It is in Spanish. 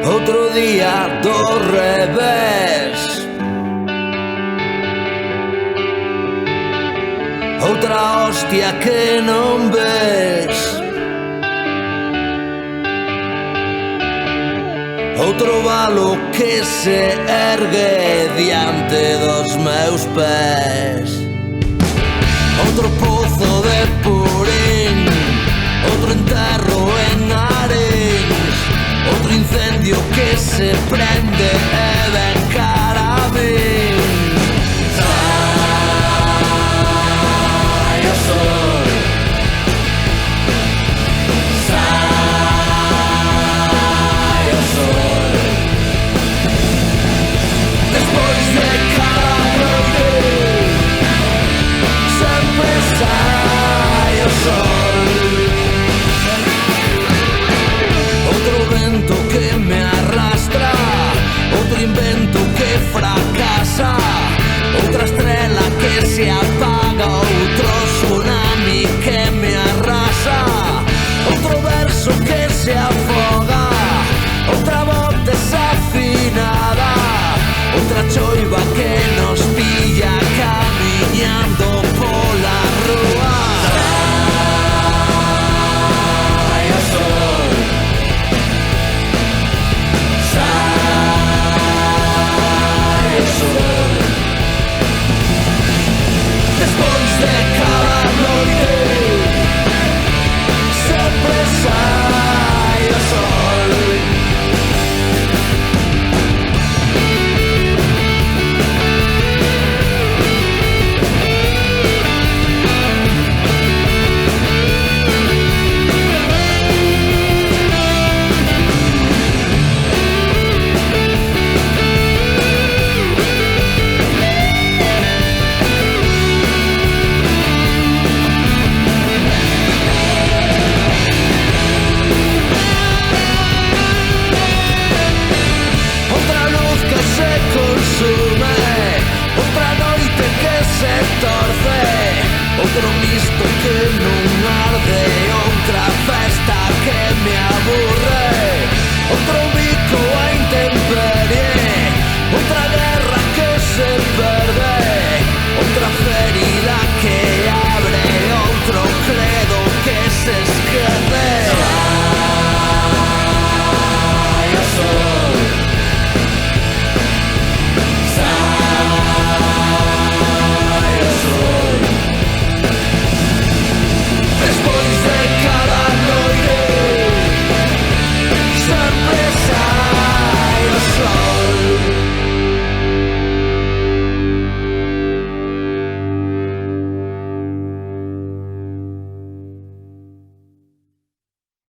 Outro día do revés, outra hostia que non ves, outro valo que se ergue diante dos meus pés, outro pozo de purín, outro enterro en Arenys, outro incendio que se prende e ven cara a min. Sai o sol, sai o sol, despois de cada noite sempre sai o sol. Outro vento que me arrastra, outro invento que fracasa, outra estrela que se apaga, outro tsunami que me arrasa, outro verso que se afoga, outra voz desafinada, outra choiva